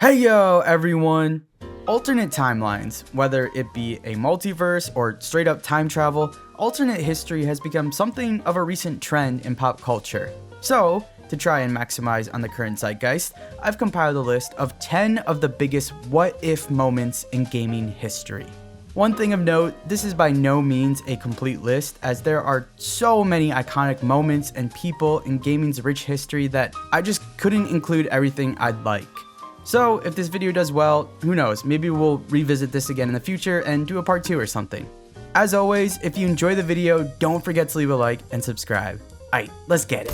Hey yo everyone! Alternate timelines, whether it be a multiverse or straight up time travel, alternate history has become something of a recent trend in pop culture. So, to try and maximize on the current zeitgeist, I've compiled a list of 10 of the biggest what-if moments in gaming history. One thing of note, this is by no means a complete list, as there are so many iconic moments and people in gaming's rich history that I just couldn't include everything I'd like. So if this video does well, who knows, maybe we'll revisit this again in the future and do a part 2 or something. As always, if you enjoy the video, don't forget to leave a like and subscribe. Alright, let's get it.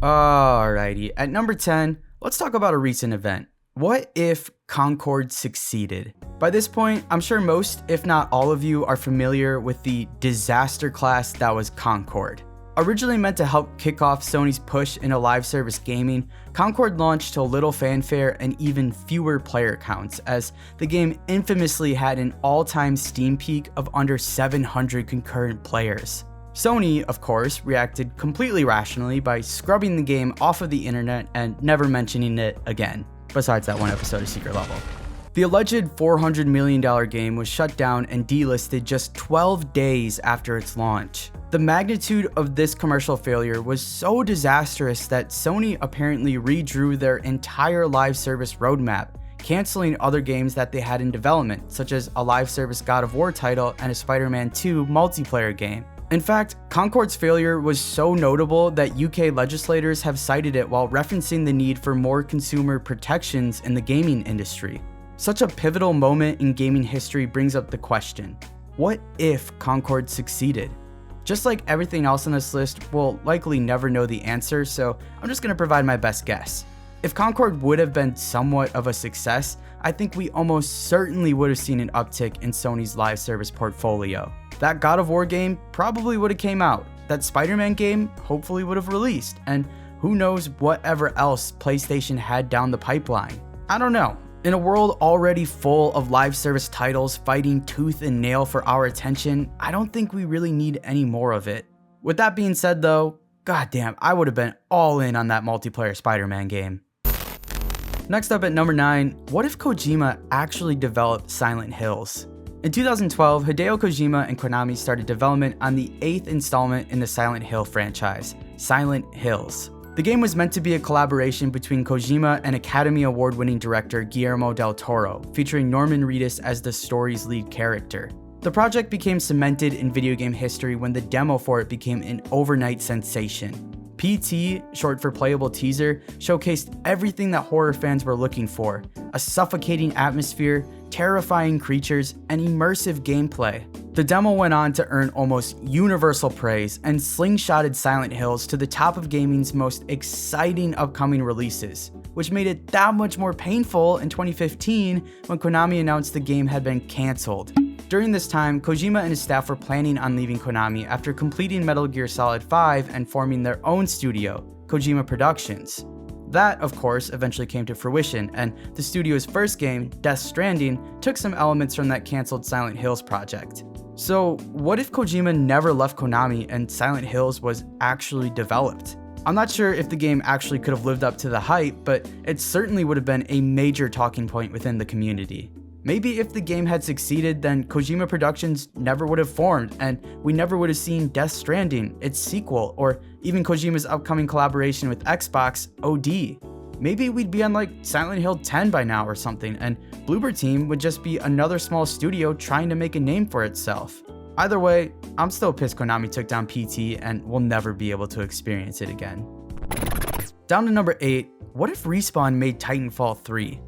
Alrighty, at number 10, let's talk about a recent event. What if Concord succeeded? By this point, I'm sure most, if not all of you, are familiar with the disaster class that was Concord. Originally meant to help kick off Sony's push into live service gaming, Concord launched to little fanfare and even fewer player counts, as the game infamously had an all-time Steam peak of under 700 concurrent players. Sony, of course, reacted completely rationally by scrubbing the game off of the internet and never mentioning it again, besides that one episode of Secret Level. The alleged $400 million game was shut down and delisted just 12 days after its launch. The magnitude of this commercial failure was so disastrous that Sony apparently redrew their entire live service roadmap, canceling other games that they had in development, such as a live service God of War title and a Spider-Man 2 multiplayer game. In fact, Concord's failure was so notable that UK legislators have cited it while referencing the need for more consumer protections in the gaming industry. Such a pivotal moment in gaming history brings up the question, what if Concord succeeded? Just like everything else on this list, we'll likely never know the answer, so I'm just going to provide my best guess. If Concord would have been somewhat of a success, I think we almost certainly would have seen an uptick in Sony's live service portfolio. That God of War game probably would have came out, that Spider-Man game hopefully would have released, and who knows whatever else PlayStation had down the pipeline. I don't know. In a world already full of live service titles fighting tooth and nail for our attention, I don't think we really need any more of it. With that being said though, goddamn, I would have been all in on that multiplayer Spider-Man game. Next up at number 9, what if Kojima actually developed Silent Hills? In 2012, Hideo Kojima and Konami started development on the 8th installment in the Silent Hill franchise, Silent Hills. The game was meant to be a collaboration between Kojima and Academy Award-winning director Guillermo del Toro, featuring Norman Reedus as the story's lead character. The project became cemented in video game history when the demo for it became an overnight sensation. PT, short for playable teaser, showcased everything that horror fans were looking for: a suffocating atmosphere, terrifying creatures, and immersive gameplay. The demo went on to earn almost universal praise and slingshotted Silent Hills to the top of gaming's most exciting upcoming releases, which made it that much more painful in 2015 when Konami announced the game had been cancelled. During this time, Kojima and his staff were planning on leaving Konami after completing Metal Gear Solid 5 and forming their own studio, Kojima Productions. That, of course, eventually came to fruition, and the studio's first game, Death Stranding, took some elements from that cancelled Silent Hills project. So, what if Kojima never left Konami and Silent Hills was actually developed? I'm not sure if the game actually could have lived up to the hype, but it certainly would have been a major talking point within the community. Maybe if the game had succeeded, then Kojima Productions never would have formed, and we never would have seen Death Stranding, its sequel, or even Kojima's upcoming collaboration with Xbox, OD. Maybe we'd be on like Silent Hill 10 by now or something, and Bloober Team would just be another small studio trying to make a name for itself. Either way, I'm still pissed Konami took down PT and we'll never be able to experience it again. Down to number 8, what if Respawn made Titanfall 3?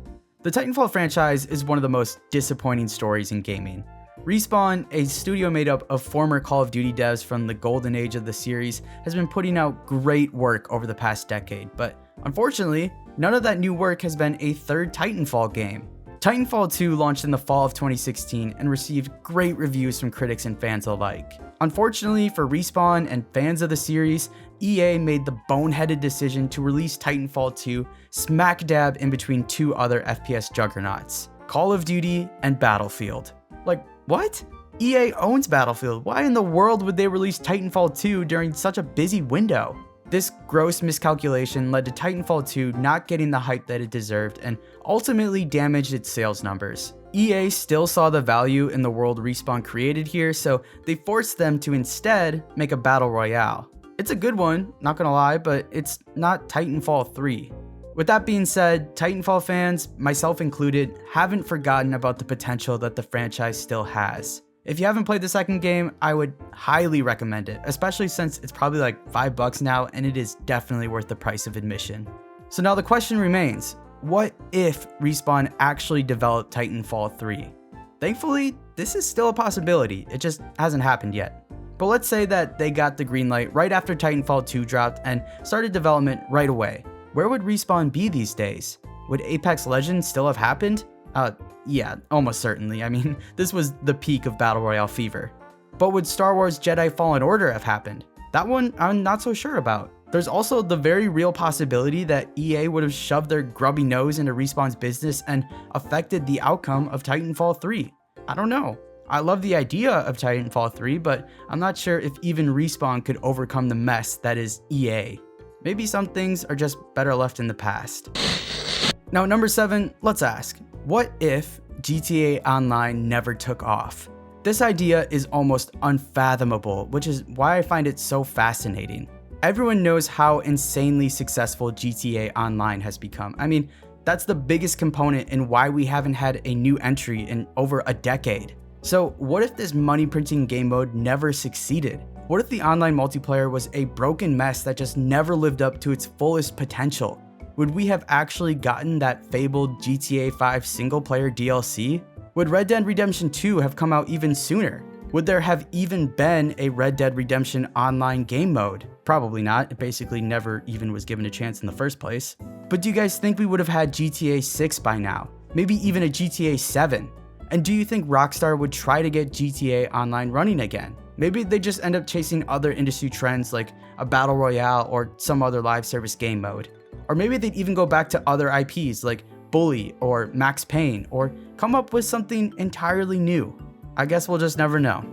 The Titanfall franchise is one of the most disappointing stories in gaming. Respawn, a studio made up of former Call of Duty devs from the golden age of the series, has been putting out great work over the past decade, but unfortunately, none of that new work has been a third Titanfall game. Titanfall 2 launched in the fall of 2016 and received great reviews from critics and fans alike. Unfortunately for Respawn and fans of the series, EA made the boneheaded decision to release Titanfall 2 smack dab in between two other FPS juggernauts, Call of Duty and Battlefield. Like, what? EA owns Battlefield. Why in the world would they release Titanfall 2 during such a busy window? This gross miscalculation led to Titanfall 2 not getting the hype that it deserved and ultimately damaged its sales numbers. EA still saw the value in the world Respawn created here, so they forced them to instead make a battle royale. It's a good one, not gonna lie, but it's not Titanfall 3. With that being said, Titanfall fans, myself included, haven't forgotten about the potential that the franchise still has. If you haven't played the second game, I would highly recommend it, especially since it's probably like $5 now and it is definitely worth the price of admission. So now the question remains, what if Respawn actually developed Titanfall 3? Thankfully, this is still a possibility, it just hasn't happened yet. But let's say that they got the green light right after Titanfall 2 dropped and started development right away. Where would Respawn be these days? Would Apex Legends still have happened? Yeah, almost certainly. I mean, this was the peak of Battle Royale fever. But would Star Wars Jedi Fallen Order have happened? That one I'm not so sure about. There's also the very real possibility that EA would have shoved their grubby nose into Respawn's business and affected the outcome of Titanfall 3. I don't know. I love the idea of Titanfall 3, but I'm not sure if even Respawn could overcome the mess that is EA. Maybe some things are just better left in the past. Now, number 7, let's ask, what if GTA Online never took off? This idea is almost unfathomable, which is why I find it so fascinating. Everyone knows how insanely successful GTA Online has become. I mean, that's the biggest component in why we haven't had a new entry in over a decade. So what if this money printing game mode never succeeded? What if the online multiplayer was a broken mess that just never lived up to its fullest potential? Would we have actually gotten that fabled GTA 5 single player DLC? Would Red Dead Redemption 2 have come out even sooner? Would there have even been a Red Dead Redemption online game mode? Probably not, it basically never even was given a chance in the first place. But do you guys think we would have had GTA 6 by now? Maybe even a GTA 7? And do you think Rockstar would try to get GTA Online running again? Maybe they just end up chasing other industry trends like a battle royale or some other live service game mode. Or maybe they'd even go back to other IPs like Bully or Max Payne or come up with something entirely new. I guess we'll just never know.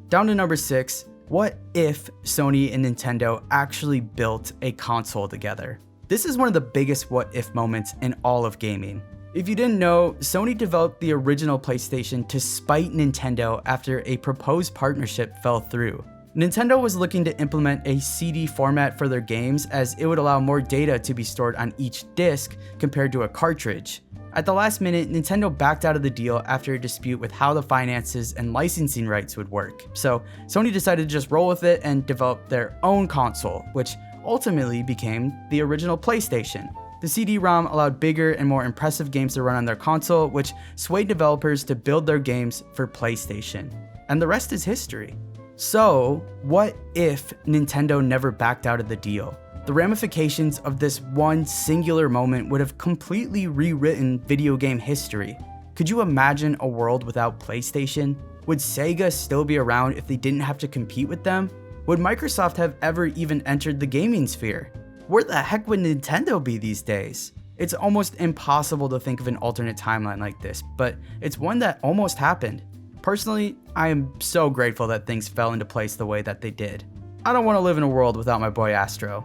Down to number 6, what if Sony and Nintendo actually built a console together? This is one of the biggest what if moments in all of gaming. If you didn't know, Sony developed the original PlayStation to spite Nintendo after a proposed partnership fell through. Nintendo was looking to implement a CD format for their games as it would allow more data to be stored on each disc compared to a cartridge. At the last minute, Nintendo backed out of the deal after a dispute with how the finances and licensing rights would work. So Sony decided to just roll with it and develop their own console, which ultimately became the original PlayStation. The CD-ROM allowed bigger and more impressive games to run on their console, which swayed developers to build their games for PlayStation. And the rest is history. So, what if Nintendo never backed out of the deal? The ramifications of this one singular moment would have completely rewritten video game history. Could you imagine a world without PlayStation? Would Sega still be around if they didn't have to compete with them? Would Microsoft have ever even entered the gaming sphere? Where the heck would Nintendo be these days? It's almost impossible to think of an alternate timeline like this, but it's one that almost happened. Personally, I am so grateful that things fell into place the way that they did. I don't want to live in a world without my boy Astro.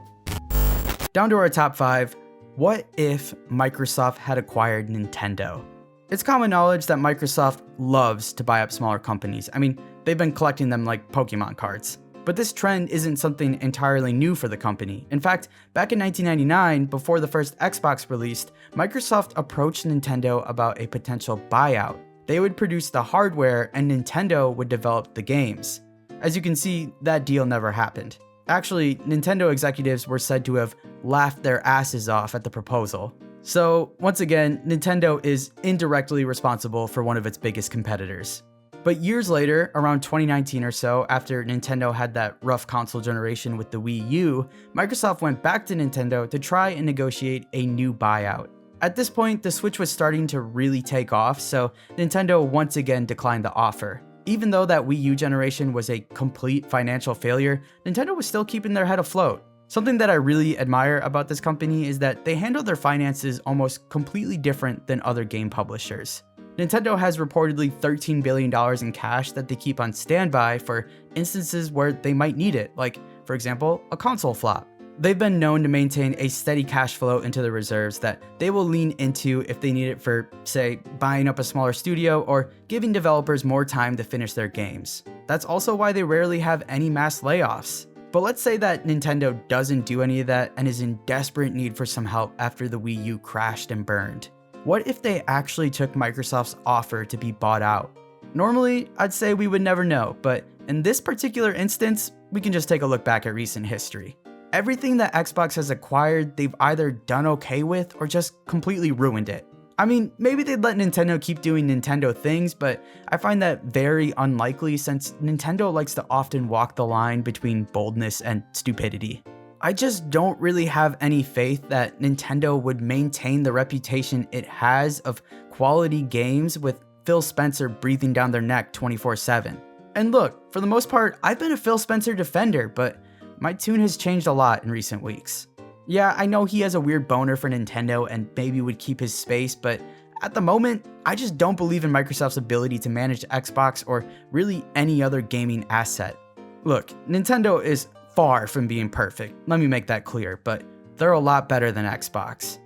Down to our top 5, what if Microsoft had acquired Nintendo? It's common knowledge that Microsoft loves to buy up smaller companies. I mean, they've been collecting them like Pokemon cards. But this trend isn't something entirely new for the company. In fact, back in 1999, before the first Xbox released, Microsoft approached Nintendo about a potential buyout. They would produce the hardware and Nintendo would develop the games. As you can see, that deal never happened. Actually, Nintendo executives were said to have laughed their asses off at the proposal. So, once again, Nintendo is indirectly responsible for one of its biggest competitors. But years later, around 2019 or so, after Nintendo had that rough console generation with the Wii U, Microsoft went back to Nintendo to try and negotiate a new buyout. At this point, the Switch was starting to really take off, so Nintendo once again declined the offer. Even though that Wii U generation was a complete financial failure, Nintendo was still keeping their head afloat. Something that I really admire about this company is that they handle their finances almost completely different than other game publishers. Nintendo has reportedly $13 billion in cash that they keep on standby for instances where they might need it, like for example, a console flop. They've been known to maintain a steady cash flow into the reserves that they will lean into if they need it for, say, buying up a smaller studio or giving developers more time to finish their games. That's also why they rarely have any mass layoffs. But let's say that Nintendo doesn't do any of that and is in desperate need for some help after the Wii U crashed and burned. What if they actually took Microsoft's offer to be bought out? Normally, I'd say we would never know, but in this particular instance, we can just take a look back at recent history. Everything that Xbox has acquired, they've either done okay with or just completely ruined it. I mean, maybe they'd let Nintendo keep doing Nintendo things, but I find that very unlikely since Nintendo likes to often walk the line between boldness and stupidity. I just don't really have any faith that Nintendo would maintain the reputation it has of quality games with Phil Spencer breathing down their neck 24/7. And look, for the most part, I've been a Phil Spencer defender, but my tune has changed a lot in recent weeks. Yeah, I know he has a weird boner for Nintendo and maybe would keep his space, but at the moment, I just don't believe in Microsoft's ability to manage Xbox or really any other gaming asset. Look, Nintendo is far from being perfect, let me make that clear, but they're a lot better than Xbox.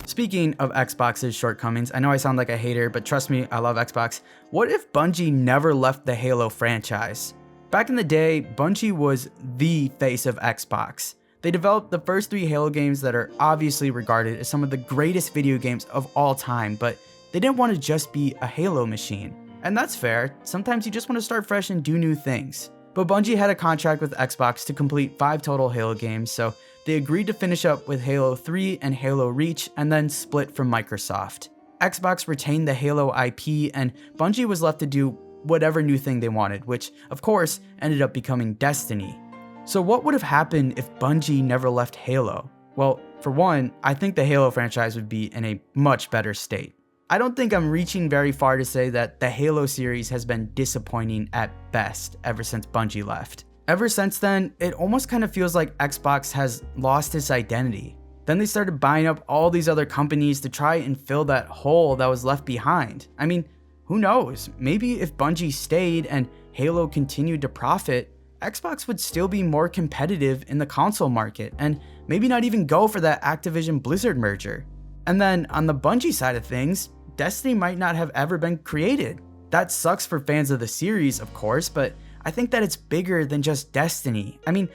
Speaking of Xbox's shortcomings, I know I sound like a hater, but trust me, I love Xbox. What if Bungie never left the Halo franchise? Back in the day, Bungie was the face of Xbox. They developed the first 3 Halo games that are obviously regarded as some of the greatest video games of all time, but they didn't want to just be a Halo machine. And that's fair, sometimes you just want to start fresh and do new things. But Bungie had a contract with Xbox to complete 5 total Halo games, so they agreed to finish up with Halo 3 and Halo Reach and then split from Microsoft. Xbox retained the Halo IP and Bungie was left to do whatever new thing they wanted, which of course ended up becoming Destiny. So what would have happened if Bungie never left Halo? Well, for one, I think the Halo franchise would be in a much better state. I don't think I'm reaching very far to say that the Halo series has been disappointing at best ever since Bungie left. Ever since then, it almost kind of feels like Xbox has lost its identity. Then they started buying up all these other companies to try and fill that hole that was left behind. I mean, who knows? Maybe if Bungie stayed and Halo continued to profit, Xbox would still be more competitive in the console market and maybe not even go for that Activision Blizzard merger. And then on the Bungie side of things, Destiny might not have ever been created. That sucks for fans of the series, of course, but I think that it's bigger than just Destiny. I mean,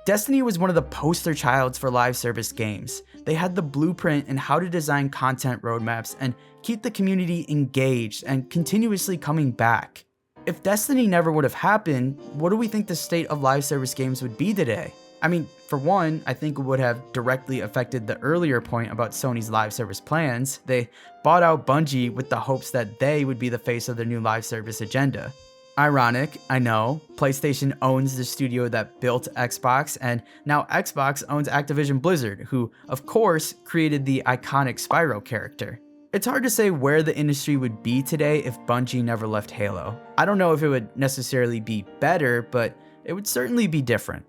Destiny was one of the poster childs for live service games. They had the blueprint in how to design content roadmaps and keep the community engaged and continuously coming back. If Destiny never would have happened, what do we think the state of live service games would be today? I mean, for one, I think it would have directly affected the earlier point about Sony's live service plans. They bought out Bungie with the hopes that they would be the face of their new live service agenda. Ironic, I know, PlayStation owns the studio that built Xbox, and now Xbox owns Activision Blizzard, who, of course, created the iconic Spyro character. It's hard to say where the industry would be today if Bungie never left Halo. I don't know if it would necessarily be better, but it would certainly be different.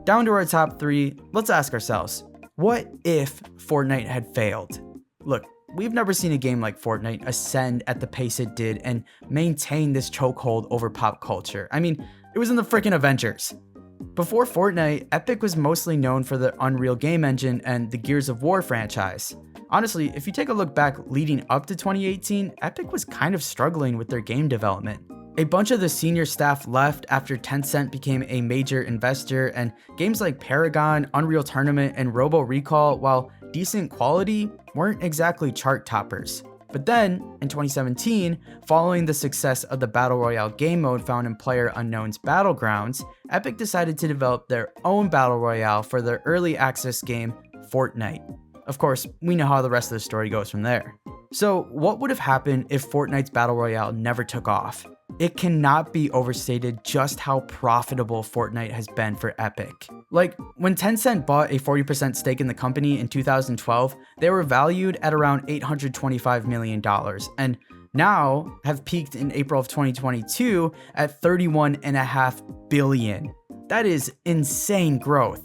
Down to our top 3, let's ask ourselves, what if Fortnite had failed? Look, we've never seen a game like Fortnite ascend at the pace it did and maintain this chokehold over pop culture. I mean, it was in the freaking Avengers. Before Fortnite, Epic was mostly known for the Unreal game engine and the Gears of War franchise. Honestly, if you take a look back leading up to 2018, Epic was kind of struggling with their game development. A bunch of the senior staff left after Tencent became a major investor, and games like Paragon, Unreal Tournament, and Robo Recall, while decent quality, weren't exactly chart toppers. But then, in 2017, following the success of the Battle Royale game mode found in PlayerUnknown's Battlegrounds, Epic decided to develop their own Battle Royale for their early access game, Fortnite. Of course, we know how the rest of the story goes from there. So, what would have happened if Fortnite's Battle Royale never took off? It cannot be overstated just how profitable Fortnite has been for Epic. Like, when Tencent bought a 40% stake in the company in 2012, they were valued at around $825 million, and now have peaked in April of 2022 at $31.5 billion. That is insane growth.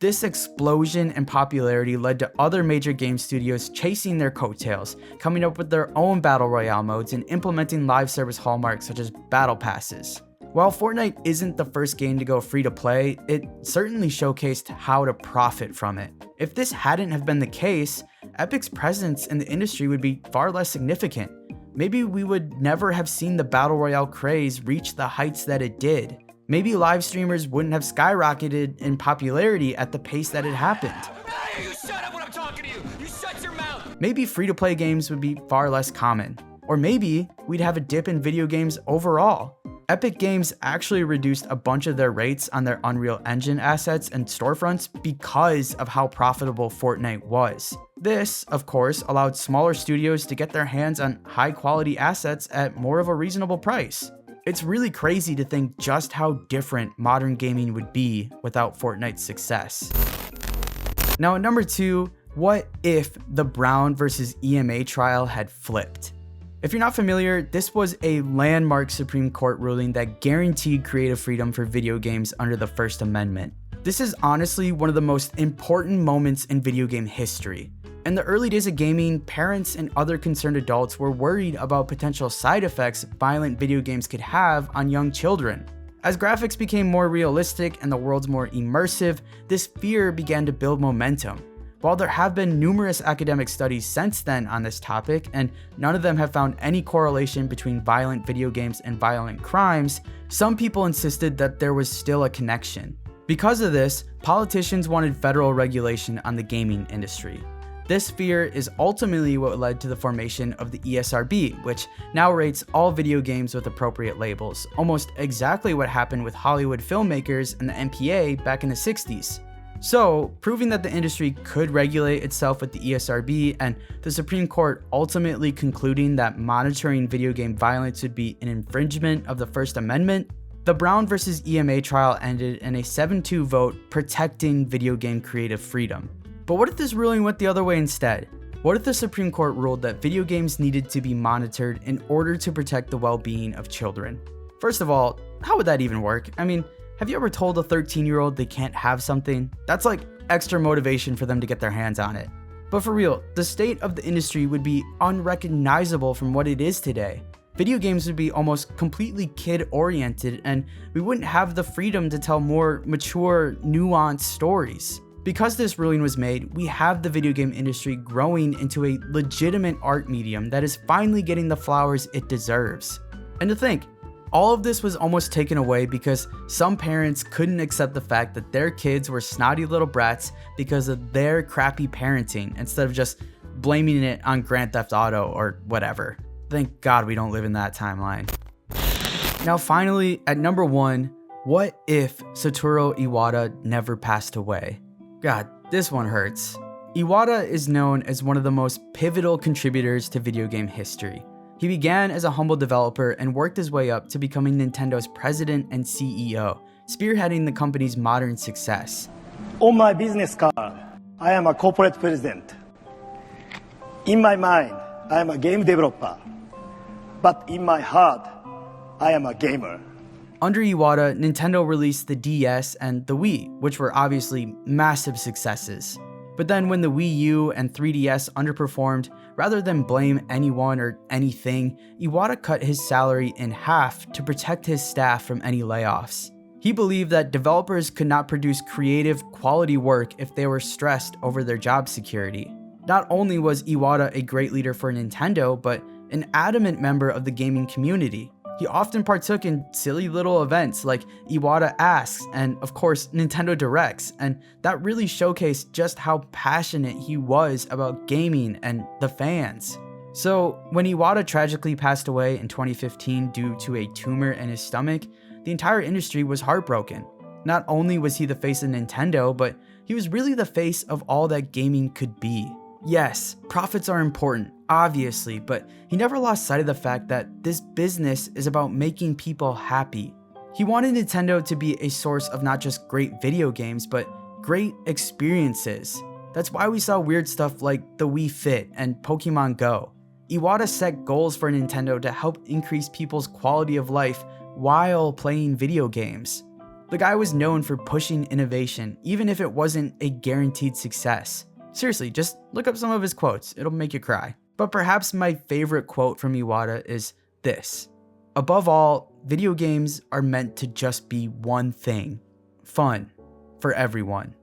This explosion in popularity led to other major game studios chasing their coattails, coming up with their own battle royale modes and implementing live service hallmarks such as battle passes. While Fortnite isn't the first game to go free to play, it certainly showcased how to profit from it. If this hadn't have been the case, Epic's presence in the industry would be far less significant. Maybe we would never have seen the Battle Royale craze reach the heights that it did. Maybe live streamers wouldn't have skyrocketed in popularity at the pace that it happened. Hey, you shut up when I'm talking to you! You shut your mouth! Maybe free-to-play games would be far less common. Or maybe we'd have a dip in video games overall. Epic Games actually reduced a bunch of their rates on their Unreal Engine assets and storefronts because of how profitable Fortnite was. This, of course, allowed smaller studios to get their hands on high-quality assets at more of a reasonable price. It's really crazy to think just how different modern gaming would be without Fortnite's success. Now at number 2, what if the Brown versus EMA trial had flipped? If you're not familiar, this was a landmark Supreme Court ruling that guaranteed creative freedom for video games under the First Amendment. This is honestly one of the most important moments in video game history. In the early days of gaming, parents and other concerned adults were worried about potential side effects violent video games could have on young children. As graphics became more realistic and the world's more immersive, this fear began to build momentum. While there have been numerous academic studies since then on this topic, and none of them have found any correlation between violent video games and violent crimes, some people insisted that there was still a connection. Because of this, politicians wanted federal regulation on the gaming industry. This fear is ultimately what led to the formation of the ESRB, which now rates all video games with appropriate labels, almost exactly what happened with Hollywood filmmakers and the MPA back in the 60s. So, proving that the industry could regulate itself with the ESRB and the Supreme Court ultimately concluding that monitoring video game violence would be an infringement of the First Amendment, the Brown versus EMA trial ended in a 7-2 vote protecting video game creative freedom. But what if this ruling went the other way instead? What if the Supreme Court ruled that video games needed to be monitored in order to protect the well-being of children? First of all, how would that even work? I mean, have you ever told a 13-year-old they can't have something? That's like extra motivation for them to get their hands on it. But for real, the state of the industry would be unrecognizable from what it is today. Video games would be almost completely kid-oriented, and we wouldn't have the freedom to tell more mature, nuanced stories. Because this ruling was made, we have the video game industry growing into a legitimate art medium that is finally getting the flowers it deserves. And to think, all of this was almost taken away because some parents couldn't accept the fact that their kids were snotty little brats because of their crappy parenting instead of just blaming it on Grand Theft Auto or whatever. Thank God we don't live in that timeline. Now finally, at number 1, what if Satoru Iwata never passed away? God, this one hurts. Iwata is known as one of the most pivotal contributors to video game history. He began as a humble developer and worked his way up to becoming Nintendo's president and CEO, spearheading the company's modern success. On my business card, I am a corporate president. In my mind, I am a game developer. But in my heart, I am a gamer. Under Iwata, Nintendo released the DS and the Wii, which were obviously massive successes. But then when the Wii U and 3DS underperformed, rather than blame anyone or anything, Iwata cut his salary in half to protect his staff from any layoffs. He believed that developers could not produce creative, quality work if they were stressed over their job security. Not only was Iwata a great leader for Nintendo, but an adamant member of the gaming community. He often partook in silly little events like Iwata Asks and, of course, Nintendo Directs, and that really showcased just how passionate he was about gaming and the fans. So, when Iwata tragically passed away in 2015 due to a tumor in his stomach, the entire industry was heartbroken. Not only was he the face of Nintendo, but he was really the face of all that gaming could be. Yes, profits are important, obviously, but he never lost sight of the fact that this business is about making people happy. He wanted Nintendo to be a source of not just great video games, but great experiences. That's why we saw weird stuff like the Wii Fit and Pokemon Go. Iwata set goals for Nintendo to help increase people's quality of life while playing video games. The guy was known for pushing innovation, even if it wasn't a guaranteed success. Seriously, just look up some of his quotes, it'll make you cry. But perhaps my favorite quote from Iwata is this: "Above all, video games are meant to just be one thing: fun for everyone.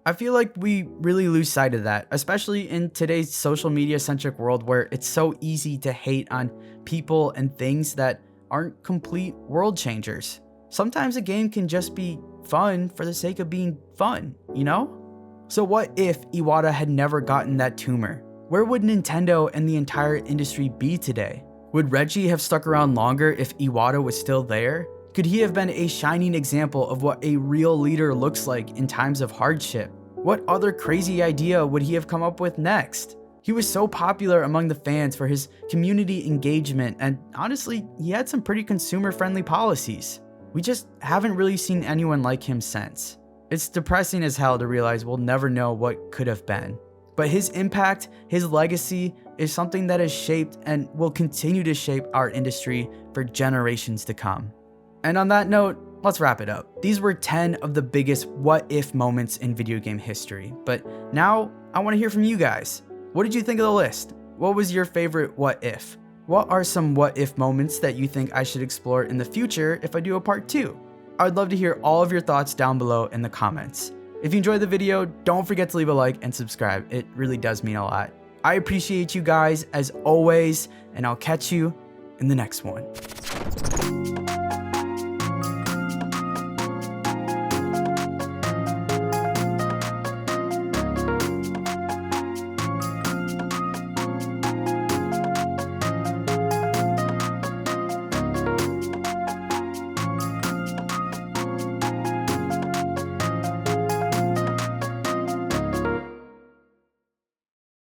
I feel like we really lose sight of that, especially in today's social media centric world where it's so easy to hate on people and things that aren't complete world changers. Sometimes a game can just be fun for the sake of being fun, you know? So what if Iwata had never gotten that tumor? Where would Nintendo and the entire industry be today? Would Reggie have stuck around longer if Iwata was still there? Could he have been a shining example of what a real leader looks like in times of hardship? What other crazy idea would he have come up with next? He was so popular among the fans for his community engagement, and honestly, he had some pretty consumer-friendly policies. We just haven't really seen anyone like him since. It's depressing as hell to realize we'll never know what could have been. But his impact, his legacy, is something that has shaped and will continue to shape our industry for generations to come. And on that note, let's wrap it up. These were 10 of the biggest what-if moments in video game history. But now, I want to hear from you guys. What did you think of the list? What was your favorite what-if? What are some what-if moments that you think I should explore in the future if I do a part 2? I would love to hear all of your thoughts down below in the comments. If you enjoyed the video, don't forget to leave a like and subscribe. It really does mean a lot. I appreciate you guys as always, and I'll catch you in the next one.